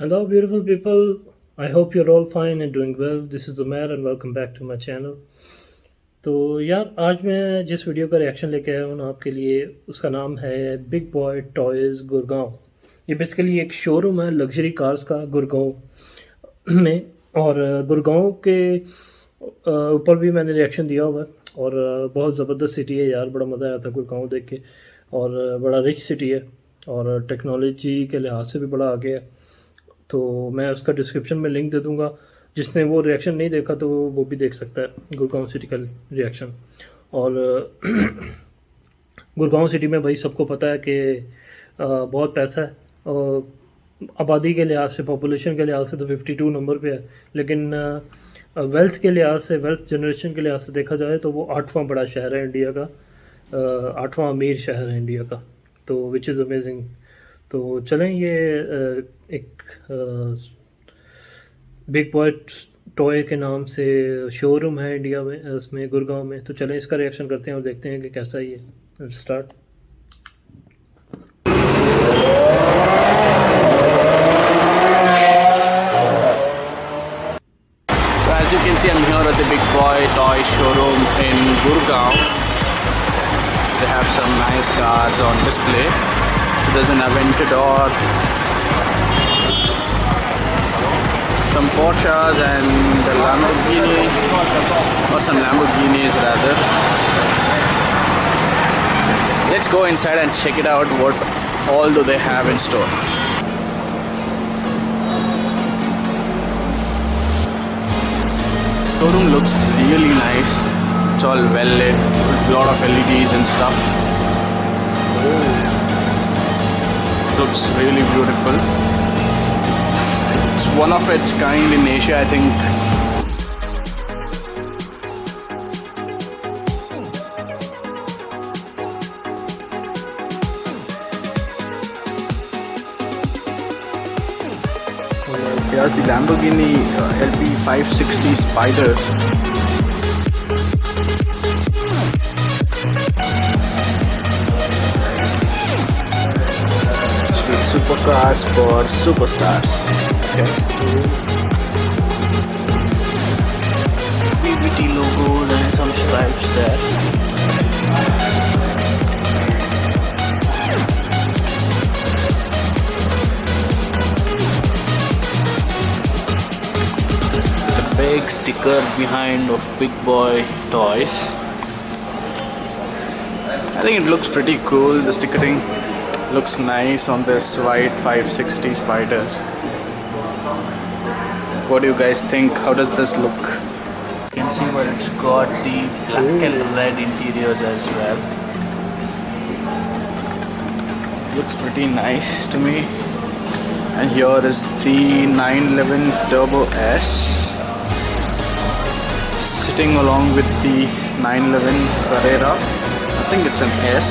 Hello, beautiful people. I hope you're all fine and doing well. This is Umair and welcome back to my channel. तो यार आज मैं जिस video का reaction लेके आया हूँ ना आपके लिए उसका नाम है बिग बॉय टॉयज़ गुड़गांव। ये बेसिकली एक शोरूम है लग्जरी कार्स का गुड़गांव में। और गुड़गांव के ऊपर भी मैंने रिएक्शन दिया हुआ है। और बहुत ज़बरदस्त सिटी है यार, बड़ा मज़ा आया था गुड़गांव देख के। और बड़ा रिच सिटी है और टेक्नोलॉजी के लिहाज से भी बड़ा आगे है। तो मैं उसका डिस्क्रिप्शन में लिंक दे दूँगा। जिसने वो रिएक्शन नहीं देखा तो वो भी देख सकता है गुड़गांव सिटी का रिएक्शन। और गुड़गांव सिटी में भाई सबको पता है कि बहुत पैसा है। आबादी के लिहाज से, पॉपुलेशन के लिहाज से तो 52 नंबर पे है, लेकिन वेल्थ के लिहाज से, वेल्थ जनरेशन के लिहाज से देखा जाए तो वो 8वां बड़ा शहर है इंडिया का। 8वां अमीर शहर है इंडिया का, तो विच इज़ अमेजिंग। तो चलें, ये एक बिग बॉय टॉय के नाम से शोरूम है इंडिया में, उसमें गुड़गांव में। तो चलें इसका रिएक्शन करते हैं और देखते हैं कि कैसा ही है। Start. As you can see, I'm here at the Big Boy Toy Showroom in Gurgaon. They have some nice cars on display. So there's an Aventador, some Porsches and a Lamborghini, or some Lamborghinis rather. Let's go inside and check it out. What all do they have in store? Showroom looks really nice. It's all well lit, a lot of LEDs and stuff. Looks really beautiful. It's one of its kind in Asia, I think. Here's the Lamborghini LP560 Spider. Supercars for superstars. Okay. BBT logo and some stripes there. Big sticker behind of Big Boy Toys. I think it looks pretty cool. The stickering looks nice on this white 560 Spider. What do you guys think? How does this look? You can see where it's got the black and red interiors as well. Looks pretty nice to me. And here is the 911 Turbo S, sitting along with the 911 Carrera. I think it's an S.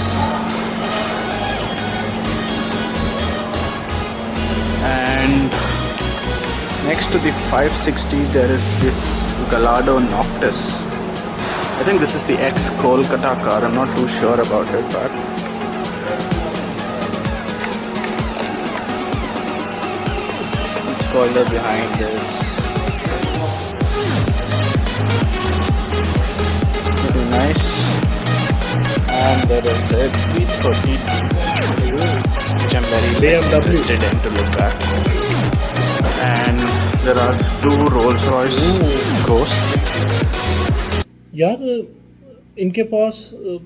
And next to the 560 there is this Gallardo Noctis. I think this is the ex-Kolkata car. I'm not too sure about it, but spoiler behind this. Pretty nice. And there is a 330, which I'm very less interested in to look at. And there are two Rolls Royce Ghost. यार इनके पास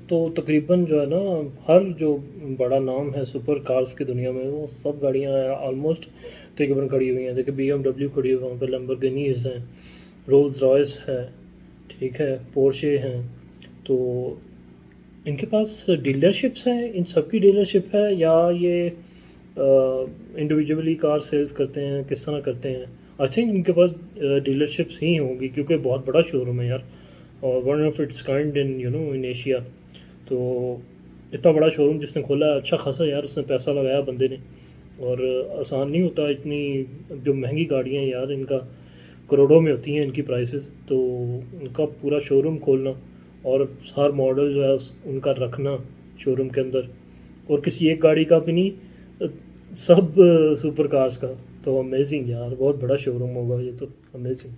तो तकरीबन जो है ना, हर जो बड़ा नाम है सुपर कार्स की दुनिया में वो सब गाड़ियाँ ऑलमोस्ट तकरीबन खड़ी हुई हैं। देखिए BMW खड़ी हुई है वहाँ पे, लैम्बोर्गिनीज़ हैं, रोल्स रॉयस है, ठीक है, पोर्शे हैं। तो इनके पास डीलरशिप्स हैं, इन सब की डीलरशिप है या ये इंडिविजुअली कार सेल्स करते हैं, किस तरह करते हैं? आई थिंक इनके पास डीलरशिप्स ही होंगी क्योंकि बहुत बड़ा शोरूम है यार, और one of its kind in in Asia. तो इतना बड़ा शोरूम जिसने खोला है, अच्छा खासा यार उसने पैसा लगाया बंदे ने। और आसान नहीं होता, इतनी जो महंगी गाड़ियाँ हैं यार, इनका करोड़ों में होती हैं इनकी प्राइसेस। तो उनका पूरा शोरूम खोलना और हर मॉडल जो है उनका रखना शोरूम के अंदर, और किसी एक गाड़ी का भी नहीं, सब सुपर कार्स का। तो अमेजिंग यार, बहुत बड़ा शोरूम होगा ये तो। Amazing.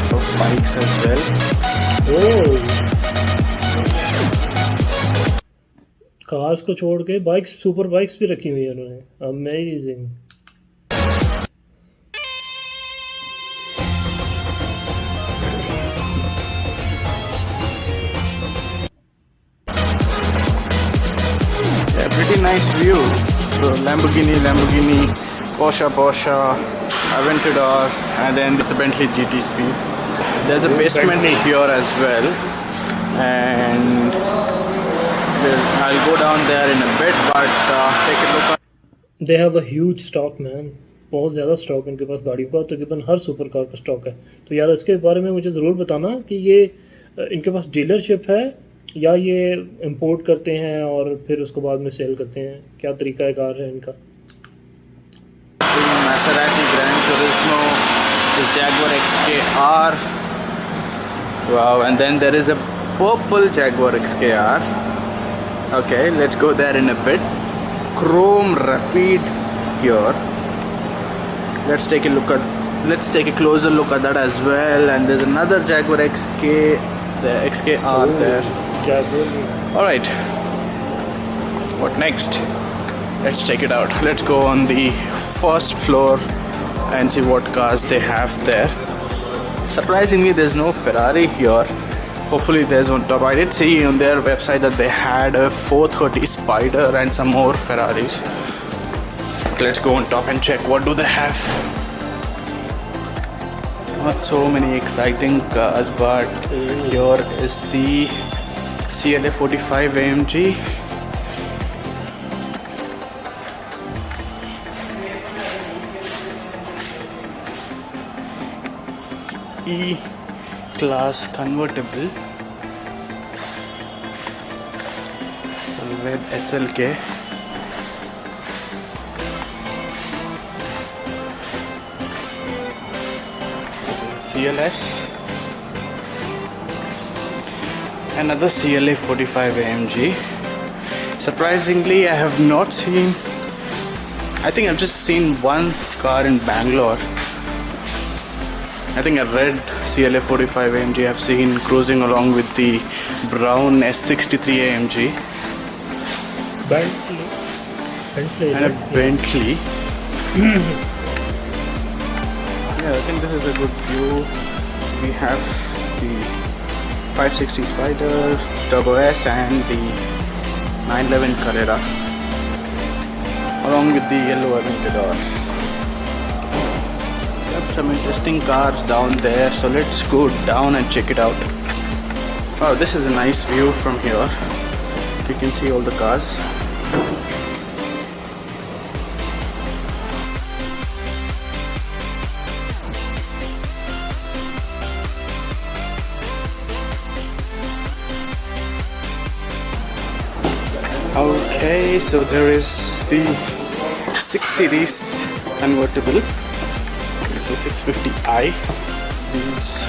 So bikes as well. ओह, कार्स को छोड़ के बाइक्स, सुपर बाइक्स भी रखी हुई है उन्होंने। Amazing. Yeah, pretty nice view. So Lamborghini, Porsche, Aventador, and then it's a Bentley GT Speed. There's a basement Bentley. here as well, and I'll go down there in a bit, but take a look. They have a huge stock man, बहुत ज़्यादा stock इनके पास गाड़ियों का। तकरीबन हर super car का stock है। तो यार इसके बारे में मुझे ज़रूर बताना कि ये इनके पास डीलरशिप है या ये इंपोर्ट करते हैं और फिर उसको बाद में सेल करते हैं, क्या तरीका कार है इनका। Maserati Gran Turismo, the Jaguar XKR. Wow, and then there is a purple Jaguar XKR. Okay, let's go there in a bit. Chrome Rapide here. Let's take a closer look at that as well. And there's another Jaguar the XKR there. Jaguar. All right. What next? Let's check it out. Let's go on the first floor and see what cars they have there. Surprisingly, there's no Ferrari here. Hopefully there's on top. I did see on their website that they had a 430 Spider and some more Ferraris. Let's go on top and check what do they have. Not so many exciting cars, but here is the CLA 45 AMG. E-Class convertible, red SLK, CLS, another CLA 45 AMG. Surprisingly, I have not seen, I think I've just seen one car in Bangalore. I think a red CLA 45 AMG I've seen cruising along with the brown S63 AMG Bentley and a Bentley. Yeah, I think this is a good view. We have the 560 Spider, Turbo S and the 911 Carrera along with the yellow Aventador. Some interesting cars down there, so let's go down and check it out. Oh, this is a nice view from here. You can see all the cars. Okay, so there is the 6 Series convertible. It's a 650i. These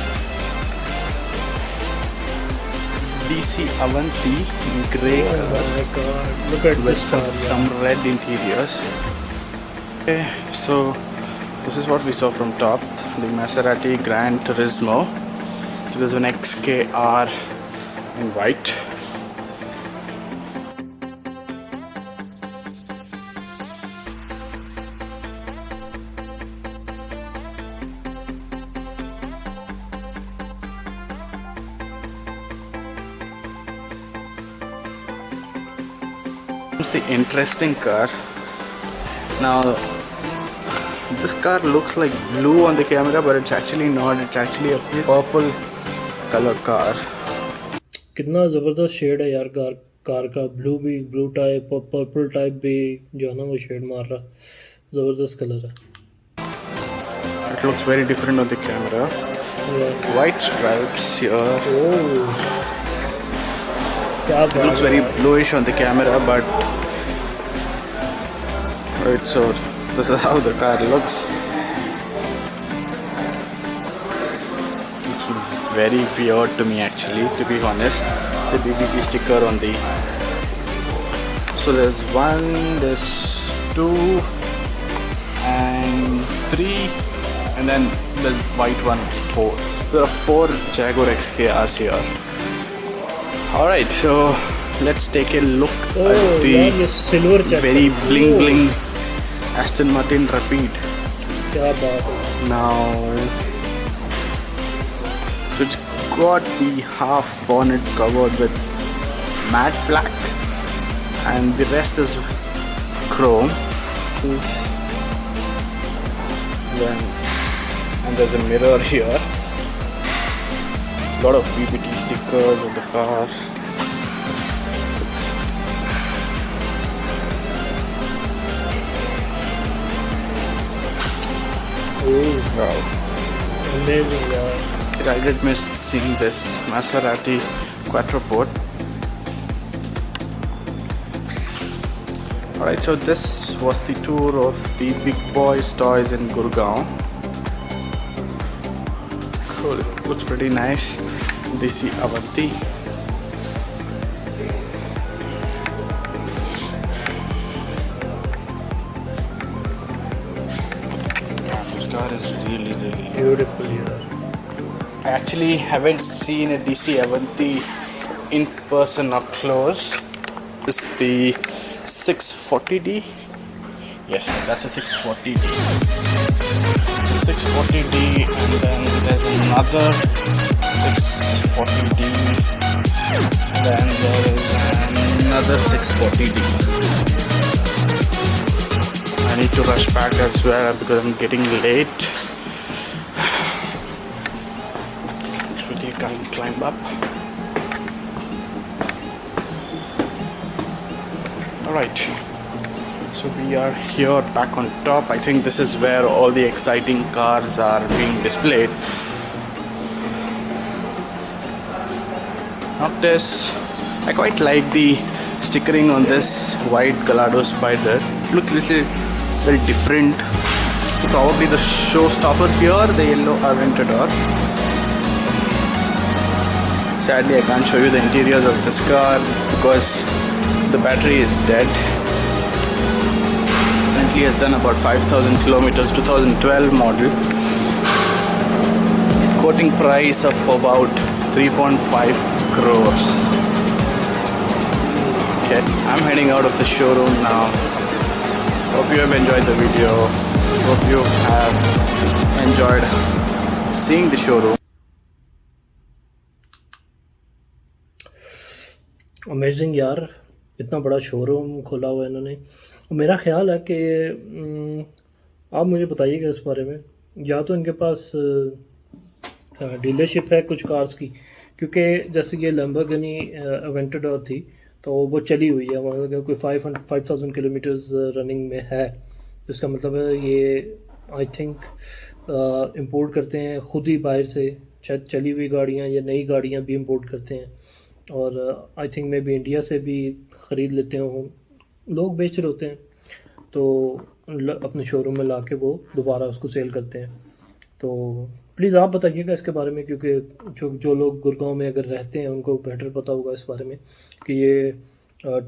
DC Avanti in grey color. Oh my god, look at With this car. some red interiors. Okay, so this is what we saw from top, the Maserati Gran Turismo. So there's an XKR in white. It's the interesting car. Now this car looks like blue on the camera, but it's actually not. It's actually a purple color car. कितना ज़बरदस्त shade है यार car का। Blue भी, blue type और purple type भी जो है ना वो शेड मार रहा। ज़बरदस्त कलर है। It looks very different on the camera. Yeah. White stripes here. Oh, क्या It looks very bluish on the camera, but right, so this is how the car looks. It's very weird to me actually, to be honest. The BBT sticker on the So there's 1, there's 2 and 3, and then there's white one 4. There are 4 Jaguar XKRs here. Alright, so let's take a look at the silver very bling bling Aston Martin Rapide. क्या बात है. Now, so it's got the half bonnet covered with matte black, and the rest is chrome. Then, and there's a mirror here. Lot of BBT stickers of the car. Oh, Wow. amazing यार. I did miss seeing this Maserati Quattroporte. Alright, so this was the tour of the Big Boys Toys in Gurgaon. Cool, it looks pretty nice. DC Avanti. This car is really Beautiful यार. I actually haven't seen a DC Avanti in person up close. This is the 640D. Yes, that's a 640D. It's a 640D, and then there's another 640D. Then there is another 640D. I need to rush back as well because I'm getting late. Climb up. Alright, so we are here back on top. I think this is where all the exciting cars are being displayed. Notice, I quite like the stickering on this white Gallardo Spider. Look little very different. Probably the showstopper here, the yellow Aventador. Sadly, I can't show you the interiors of this car because the battery is dead. Currently has done about 5,000 kilometers, 2012 model. Quoting price of about 3.5 crores. Okay, I'm heading out of the showroom now. Hope you have enjoyed the video. Hope you have enjoyed seeing the showroom. Amazing यार, इतना बड़ा showroom खोला हुआ है इन्होंने. मेरा ख्याल है कि आप मुझे बताइएगा इस बारे में. या तो इनके पास डीलरशिप है कुछ कार्स की, क्योंकि जैसे ये लैम्बोर्गिनी अवेंटाडोर थी तो वो चली हुई है, वहाँ कोई 5,000 किलोमीटर्स रनिंग में है. तो इसका मतलब है ये आई थिंक इंपोर्ट करते हैं ख़ुद ही बाहर से, शायद चली हुई गाड़ियाँ या नई गाड़ियाँ भी इंपोर्ट करते हैं. और आई थिंक मे भी इंडिया से भी ख़रीद लेते हों, लोग बेच रहे होते हैं तो अपने शोरूम में ला के वो दोबारा उसको सेल करते हैं. तो प्लीज़ आप बताइएगा इसके बारे में, क्योंकि जो लोग गुड़गांव में अगर रहते हैं उनको बेटर पता होगा इस बारे में कि ये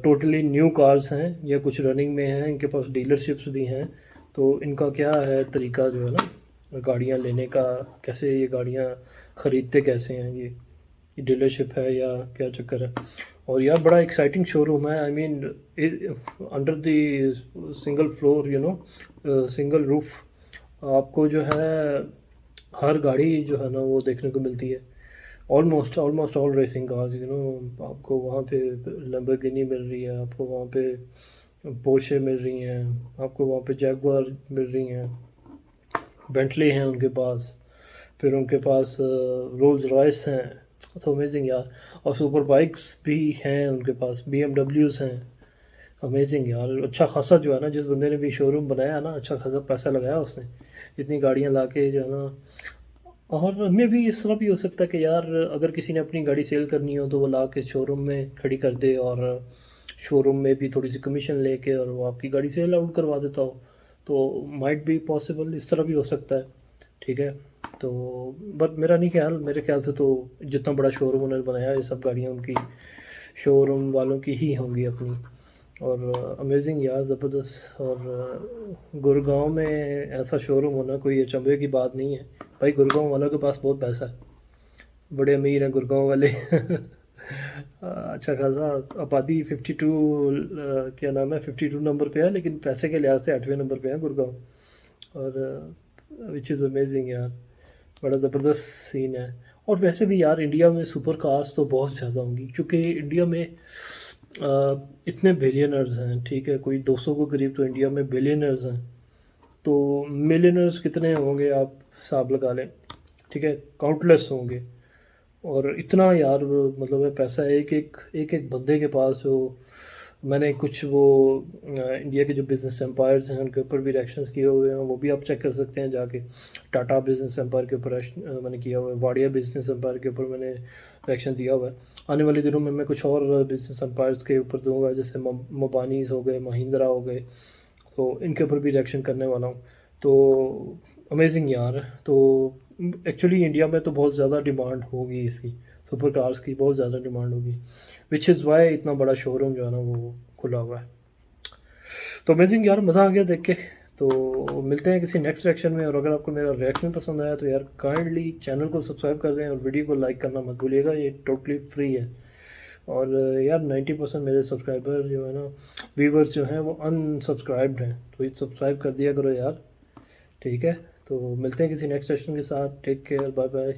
टोटली न्यू कार्स हैं या कुछ रनिंग में हैं, इनके पास डीलरशिप्स भी हैं. तो इनका क्या है तरीका जो है ना गाड़ियाँ लेने का, कैसे ये गाड़ियाँ ख़रीदते कैसे हैं, ये डीलरशिप है या क्या चक्कर है. और यार बड़ा एक्साइटिंग शोरूम है. I mean under the single floor single roof आपको जो है हर गाड़ी जो है ना वो देखने को मिलती है. ऑलमोस्ट ऑल रेसिंग कार्स आपको वहाँ पे लैम्बोर्गिनी मिल रही है, आपको वहाँ पे पोर्शे मिल रही हैं, आपको वहाँ पे जैगुआर मिल रही हैं, बेंटली हैं उनके पास, फिर उनके पास रोल्स रॉयस हैं. तो अमेजिंग यार. और सुपर बाइक्स भी हैं उनके पास, BMWs हैं. अमेजिंग यार. अच्छा खासा जो है ना, जिस बंदे ने भी शोरूम बनाया ना, अच्छा खासा पैसा लगाया उसने, इतनी गाड़ियाँ ला के जो है ना. और हमें भी इस तरह भी हो सकता है कि यार अगर किसी ने अपनी गाड़ी सेल करनी हो तो वो ला के शोरूम में खड़ी कर दे और शोरूम में भी थोड़ी सी कमीशन लेके और वो आपकी गाड़ी सेल आउट करवा देता हो. तो माइट बी पॉसिबल, इस तरह भी हो सकता है. ठीक है. तो बट मेरे ख्याल से तो जितना बड़ा शोरूम उन्होंने बनाया ये सब गाड़ियाँ उनकी शोरूम वालों की ही होंगी अपनी. और अमेजिंग यार, ज़बरदस्त। और गुड़गांव में ऐसा शोरूम होना कोई अचंभे की बात नहीं है भाई। गुड़गांव वालों के पास बहुत पैसा है, बड़े अमीर हैं गुड़गांव वाले। अच्छा खासा आबादी 52, क्या नाम है, 52 नंबर पे है, लेकिन पैसे के लिहाज से 8वें नंबर पे है गुड़गांव। और विच इज़ अमेजिंग यार, बड़ा ज़बरदस्त सीन है। और वैसे भी यार इंडिया में सुपर कार्स तो बहुत ज़्यादा होंगी, क्योंकि इंडिया में इतने बिलियनर्स हैं, ठीक है, कोई 200 के करीब तो इंडिया में बिलियनर्स हैं। तो मिलियनर्स कितने होंगे आप हिसाब लगा लें, ठीक है, काउंटलेस होंगे। और इतना यार मतलब है पैसा एक बंदे के पास। जो मैंने कुछ वो इंडिया के जो बिज़नेस एम्पायर्स हैं उनके ऊपर भी रिएक्शंस किए हुए हैं, वो भी आप चेक कर सकते हैं जाके। टाटा बिज़नेस एम्पायर के ऊपर मैंने किया हुआ है, वाडिया बिज़नेस एम्पायर के ऊपर मैंने रिएक्शन दिया हुआ है। आने वाले दिनों में मैं कुछ और बिज़नेस एम्पायर्स के ऊपर दूंगा, जैसे मोबानीज़ हो गए, महिंद्रा हो गए, तो इनके ऊपर भी रिएक्शन करने वाला हूँ। तो अमेजिंग यार। तो एक्चुअली इंडिया में तो बहुत ज़्यादा डिमांड होगी इसकी, सुपर कार्स की बहुत ज़्यादा डिमांड होगी, विच इज़ वाई इतना बड़ा शोरूम जो है ना वो खुला हुआ है। तो अमेजिंग यार, मज़ा आ गया देख के। तो मिलते हैं किसी नेक्स्ट रिएक्शन में। और अगर आपको मेरा रिएक्शन पसंद आया तो यार काइंडली चैनल को सब्सक्राइब कर दें और वीडियो को लाइक करना मत भूलिएगा, ये टोटली फ्री है। और यार 90% मेरे सब्सक्राइबर जो है ना, व्यूवर्स जो हैं वो अनसब्सक्राइब्ड हैं, तो ये सब्सक्राइब कर दिया करो यार, ठीक है। तो मिलते हैं किसी नेक्स्ट सेशन के साथ। Take care, bye bye.